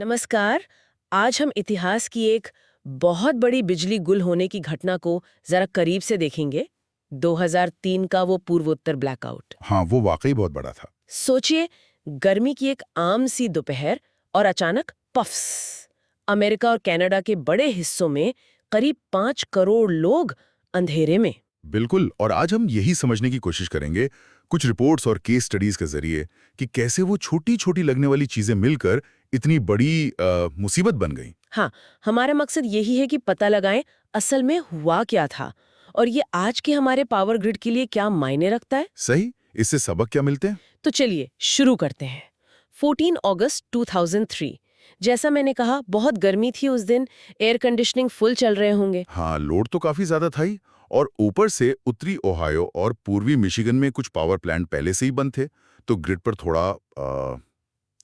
नमस्कार। आज हम इतिहास की एक बहुत बड़ी बिजली गुल होने की घटना को जरा करीब से देखेंगे। 2003 का वो पूर्वोत्तर ब्लैकआउट। हाँ, वो वाकई बहुत बड़ा था। सोचिए, गर्मी की एक आम सी दोपहर और अचानक पफ्स। अमेरिका और कनाडा के बड़े हिस्सों में करीब 5 करोड़ लोग अंधेरे में। बिल्कुल, और आज हम यही समझने की कोशिश करेंगे, कुछ रिपोर्ट्स और केस स्टडीज के जरिए, कि कैसे वो छोटी-छोटी लगने वाली चीजें मिलकर इतनी बड़ी मुसीबत बन गई। हाँ, हमारा मकसद यही है कि पता लगाएं असल में हुआ क्या था और ये आज के हमारे पावर ग्रिड के लिए क्या मायने रखता है। सही, इससे सबक क्या मिलते हैं? तो चलिए शुरू करते हैं। 14 अगस्त 2003। जैसा मैंने कहा, बहुत गर्मी थी उस दिन। एयर कंडीशनिंग फुल चल रहे होंगे। हाँ, लोड तो काफी ज्यादा था ही, और ऊपर से उत्तरी ओहायो और पूर्वी मिशिगन में कुछ पावर प्लांट पहले से ही बंद थे, तो ग्रिड पर थोड़ा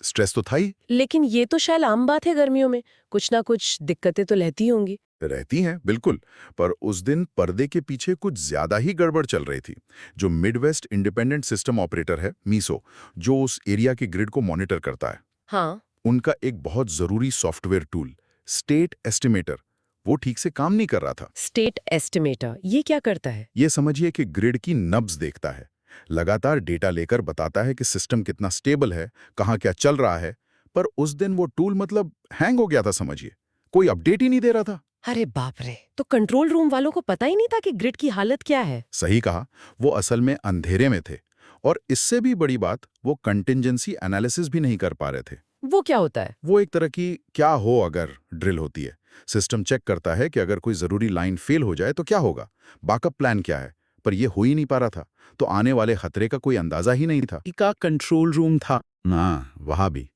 स्ट्रेस तो था ही। लेकिन ये तो शायद आम बात है, गर्मियों में कुछ ना कुछ दिक्कतें तो रहती होंगी। रहती हैं, बिल्कुल। पर उस दिन पर्दे के पीछे कुछ ज्यादा ही गड़बड़ चल रही थी। जो मिडवेस्ट इंडिपेंडेंट सिस्टम ऑपरेटर है, मीसो, जो उस एरिया के ग्रिड को मॉनिटर करता है, हाँ। उनका एक बहुत जरूरी सॉफ्टवेयर टूल, स्टेट एस्टिमेटर, वो ठीक से काम नहीं कर रहा था। स्टेट एस्टिमेटर ये क्या करता है? ये समझिए कि ग्रिड की नब्ज देखता है, लगातार डेटा लेकर बताता है कि सिस्टम कितना स्टेबल है, कहाँ क्या चल रहा है। पर उस दिन वो टूल मतलब हैंग हो गया था, समझिए। कोई अपडेट ही नहीं दे रहा था। अरे बाप रे, तो कंट्रोल रूम वालों को पता ही नहीं था कि ग्रिड की हालत क्या है। सही कहा, वो असल में अंधेरे में थे। और इससे भी बड़ी बात, वो कंटिंजेंसी एनालिसिस भी नहीं कर पा रहे थे। वो क्या होता है? वो एक तरह की क्या हो अगर ड्रिल होती है। सिस्टम चेक करता है कि अगर कोई जरूरी लाइन फेल हो जाए तो क्या होगा, बैकअप प्लान क्या है। पर ये हो ही नहीं पा रहा था, तो आने वाले खतरे का कोई अंदाजा ही नहीं था। का कंट्रोल रूम था। हाँ, वहां भी।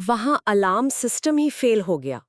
वहां अलार्म सिस्टम ही फेल हो गया।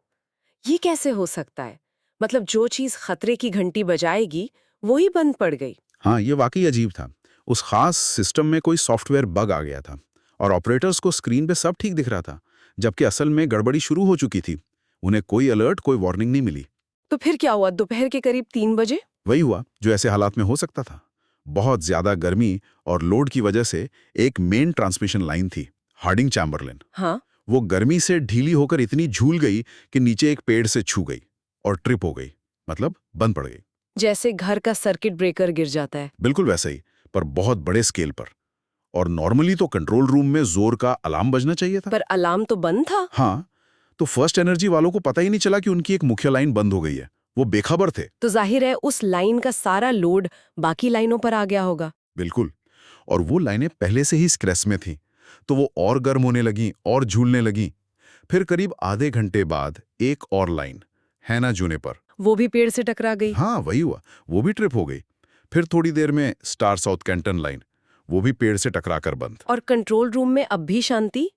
ये कैसे हो सकता है? मतलब जो चीज खतरे की घंटी बजाएगी वो ही बंद पड़ गई। हाँ, ये वाकई अजीब था। उस खास सिस्टम में कोई सॉफ्टवेयर बग आ गया था, और ऑपरेटर्स को स्क्रीन पे सब ठीक दिख रहा था, जबकि असल में गड़बड़ी शुरू हो चुकी थी। उन्हें कोई अलर्ट, कोई वार्निंग नहीं मिली। तो फिर क्या हुआ दोपहर के करीब 3 बजे? वही हुआ जो ऐसे हालात में हो सकता था। बहुत ज्यादा गर्मी और लोड की वजह से एक मेन ट्रांसमिशन लाइन थी, हार्डिंग चैम्बरलिन। हाँ। वो गर्मी से ढीली होकर इतनी झूल गई कि नीचे एक पेड़ से छू गई और ट्रिप हो गई, मतलब बंद पड़ गई। जैसे घर का सर्किट ब्रेकर गिर जाता है। बिल्कुल वैसे ही, पर बहुत बड़े स्केल पर। और नॉर्मली तो कंट्रोल रूम में जोर का अलार्म बजना चाहिए था। पर अलार्म तो बंद था। हाँ, तो फर्स्ट एनर्जी वालों को पता ही नहीं चला कि उनकी एक मुख्य लाइन बंद हो गई है। वो बेखबर थे। तो जाहिर है उस लाइन का सारा लोड बाकी लाइनों पर आ गया होगा। बिल्कुल। और वो लाइनें पहले से ही स्ट्रेस में थीं, तो वो और गर्म होने लगी और झूलने लगी। फिर करीब आधे घंटे बाद एक और लाइन, हैना जूनिपर, वो भी पेड़ से टकरा गई। हाँ वही हुआ, वो भी ट्रिप हो गई। फिर थोड़ी देर में स्टार साउथ कैंटन लाइन, वो भी पेड़ से टकराकर बंद। और कंट्रोल रूम में अब भी शांति।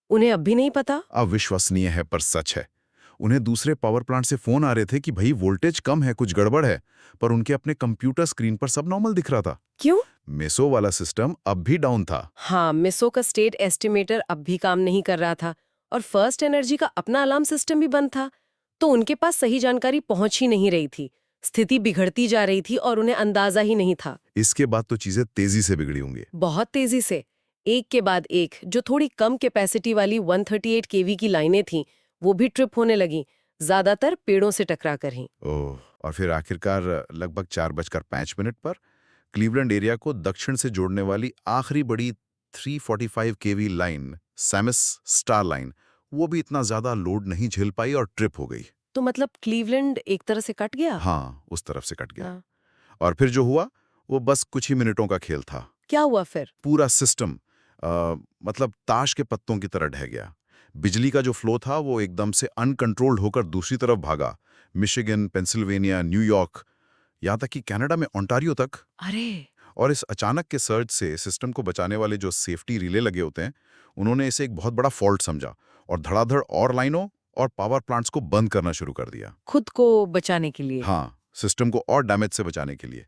उन्हें अब भी नहीं पता। अविश्वसनीय है पर सच है। उन्हें दूसरे पावर प्लांट से फोन आ रहे थे कि भाई वोल्टेज कम है, कुछ गड़बड़ है। पर उनके अपने कंप्यूटर स्क्रीन पर सब नॉर्मल दिख रहा था। क्यों? मेसो वाला सिस्टम अब भी डाउन था। हाँ, मिसो का स्टेट एस्टिमेटर अब भी काम नहीं कर रहा था और फर्स्ट एनर्जी का अपना अलार्म सिस्टम भी बंद था। तो उनके पास सही जानकारी पहुंच ही नहीं रही थी। स्थिति बिगड़ती जा रही थी और उन्हें अंदाजा ही नहीं था। इसके बाद तो चीजें तेजी से बिगड़ी होंगी। बहुत तेजी से, एक के बाद एक। जो थोड़ी कम कैपेसिटी वाली 138 केवी की लाइनें थीं, वो भी ट्रिप होने लगी, ज्यादातर पेड़ों से टकरा कर ही। ओह, और फिर आखिरकार लगभग 4:05 पर क्लीवलैंड एरिया को दक्षिण से जोड़ने वाली आखिरी बड़ी 345 केवी लाइन, सैमिस स्टार लाइन, वो भी इतना ज्यादा लोड नहीं झेल पाई और ट्रिप हो गई। तो मतलब क्लीवलैंड एक तरह से कट गया। हाँ, उस तरफ से कट गया। हाँ। और फिर जो हुआ, वो बस कुछ ही मिनटों का खेल था। क्या हुआ फिर? पूरा सिस्टम मतलब ताश के पत्तों की तरह ढह गया। बिजली का जो फ्लो था वो एकदम से अनकंट्रोल्ड होकर दूसरी तरफ भागा, मिशिगन, पेंसिल्वेनिया, न्यूयॉर्क, यहाँ तक कि कनाडा में ओंटारियो तक। अरे। और इस अचानक के सर्ज से सिस्टम को बचाने वाले जो सेफ्टी रिले लगे होते हैं, उन्होंने इसे एक बहुत बड़ा फॉल्ट समझा और धड़ाधड़ और लाइनों और पावर प्लांट्स को बंद करना शुरू कर दिया। खुद को बचाने के लिए। हाँ, सिस्टम को और डैमेज से बचाने के लिए।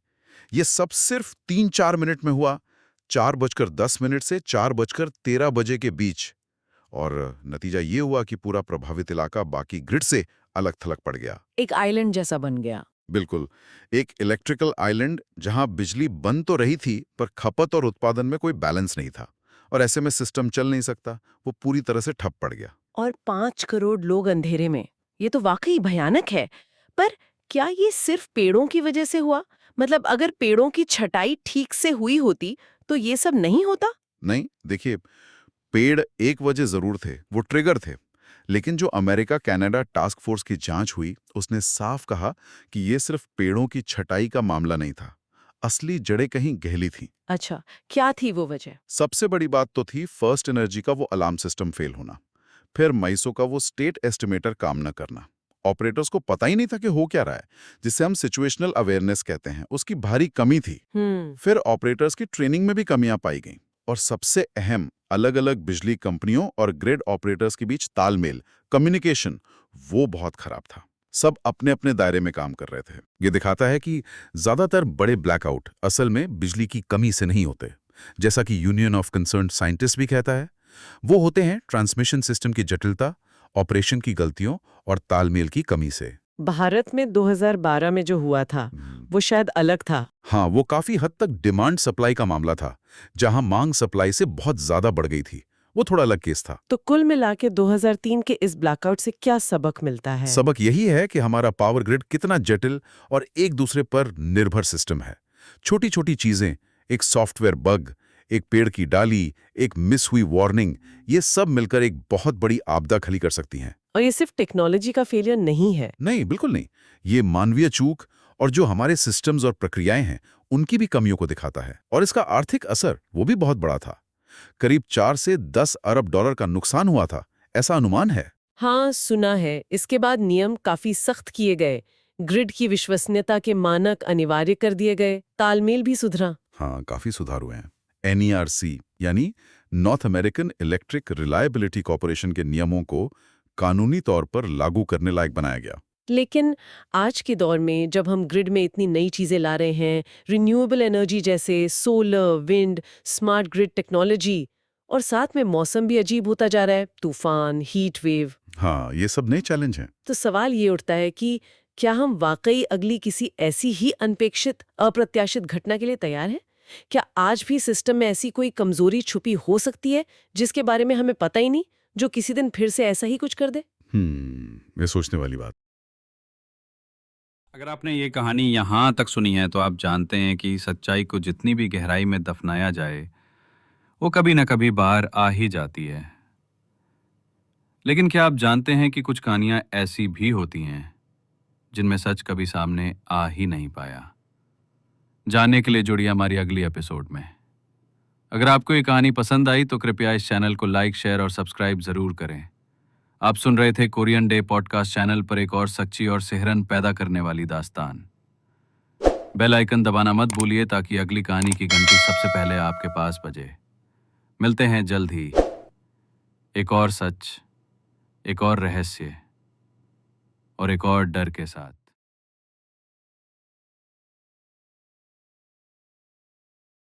ये सब सिर्फ 3-4 मिनट में हुआ, 4:10 से 4:13 के बीच। और नतीजा ये हुआ कि पूरा प्रभावित इलाका बाकी ग्रिड से अलग थलग पड़ गया। एक आइलैंड जैसा बन गया। बिल्कुल, एक इलेक्ट्रिकल आइलैंड जहां बिजली बंद तो रही थी, पर खपत और उत्पादन में कोई बैलेंस नहीं था। और ऐसे में सिस्टम चल नहीं सकता, वो पूरी तरह से ठप पड़ गया। और 5 करोड़ लोग अंधेरे में। ये तो वाकई भयानक है। पर क्या ये सिर्फ पेड़ों की वजह से हुआ? मतलब अगर पेड़ों की छटाई ठीक से हुई होती तो ये सब नहीं होता? नहीं, देखिए, पेड़ एक वजह जरूर थे, वो ट्रिगर थे। लेकिन जो अमेरिका कनाडा टास्क फोर्स की जांच हुई, उसने साफ कहा कि ये सिर्फ पेड़ों की छटाई का मामला नहीं था। असली जड़ें कहीं गहरी थीं। अच्छा, क्या थी वो वजह? सबसे बड़ी बात तो थी फर्स्ट एनर्जी का वो अलार्म सिस्टम फेल होना। फिर माइसो का वो स्टेट एस्टिमेटर काम न करना। ऑपरेटर्स को पता ही नहीं था कि हो क्या रहा है, जिसे हम सिचुएशनल अवेयरनेस कहते हैं, उसकी भारी कमी थी। फिर ऑपरेटर्स की ट्रेनिंग में भी कमियां पाई गईं। और सबसे अहम, अलग अलग बिजली कंपनियों और ग्रिड ऑपरेटर्स के बीच तालमेल, कम्युनिकेशन, वो बहुत खराब था। सब अपने अपने दायरे में काम कर रहे थे। ये दिखाता है कि ज्यादातर बड़े ब्लैकआउट असल में बिजली की कमी से नहीं होते, जैसा कि यूनियन ऑफ कंसर्न्ड साइंटिस्ट भी कहता है। वो होते हैं ट्रांसमिशन सिस्टम की जटिलता, ऑपरेशन की गलतियों और तालमेल की कमी से। भारत में 2012 में जो हुआ था, वो शायद अलग था। हाँ, वो काफी हद तक डिमांड सप्लाई का मामला था, जहां मांग सप्लाई से बहुत ज्यादा बढ़ गई थी। वो थोड़ा अलग केस था। तो कुल मिला के 2003 के इस ब्लैकआउट से क्या सबक मिलता है? सबक यही है कि हमारा पावर ग्रिड कितना जटिल और एक दूसरे पर निर्भर सिस्टम है। छोटी छोटी चीजें, एक सॉफ्टवेयर बग, एक पेड़ की डाली, एक मिस हुई वार्निंग, ये सब मिलकर एक बहुत बड़ी आपदा खड़ी कर सकती हैं। और ये सिर्फ टेक्नोलॉजी का फेलियर नहीं है। नहीं, बिल्कुल नहीं। ये मानवीय चूक और जो हमारे सिस्टम्स और प्रक्रियाएं हैं, उनकी भी कमियों को दिखाता है। और इसका आर्थिक असर वो भी बहुत बड़ा था। करीब 4 से 10 अरब डॉलर का नुकसान हुआ था, ऐसा अनुमान है। हाँ, सुना है। इसके बाद नियम काफी सख्त किए गए, ग्रिड की विश्वसनीयता के मानक अनिवार्य कर दिए गए, तालमेल भी सुधरा। हाँ, काफी सुधार हुए हैं। NERC यानी north American electric reliability corporation के नियमों को कानूनी तौर पर लागू करने लायक बनाया गया। लेकिन आज के दौर में जब हम ग्रिड में इतनी नई चीजें ला रहे हैं, रिन्यूएबल एनर्जी जैसे solar, wind, smart grid technology, और साथ में मौसम भी अजीब होता जा रहा है, तूफान, हीट वेव, हाँ, ये सब नए चैलेंज हैं। तो सवाल ये उठता है कि क्या हम वाकई अगली किसी ऐसी ही अनपेक्षित, अप्रत्याशित घटना के लिए तैयार हैं? क्या आज भी सिस्टम में ऐसी कोई कमजोरी छुपी हो सकती है जिसके बारे में हमें पता ही नहीं, जो किसी दिन फिर से ऐसा ही कुछ कर दे? ये सोचने वाली बात। अगर आपने ये कहानी यहाँ तक सुनी है तो आप जानते हैं कि सच्चाई को जितनी भी गहराई में दफनाया जाए, वो कभी न कभी बाहर आ ही जाती है। लेकिन क्या आप जानते हैं कि कुछ कहानियां ऐसी भी होती हैं जिनमें सच कभी सामने आ ही नहीं पाया? जानने के लिए जुड़िए हमारी अगली एपिसोड में। अगर आपको ये कहानी पसंद आई तो कृपया इस चैनल को लाइक, शेयर और सब्सक्राइब जरूर करें। आप सुन रहे थे कोरियन डे पॉडकास्ट चैनल पर एक और सच्ची और सिहरन पैदा करने वाली दास्तान। बेल आइकन दबाना मत भूलिए ताकि अगली कहानी की घंटी सबसे पहले आपके पास बजे। मिलते हैं जल्द ही एक और सच, एक और रहस्य और एक और डर के साथ।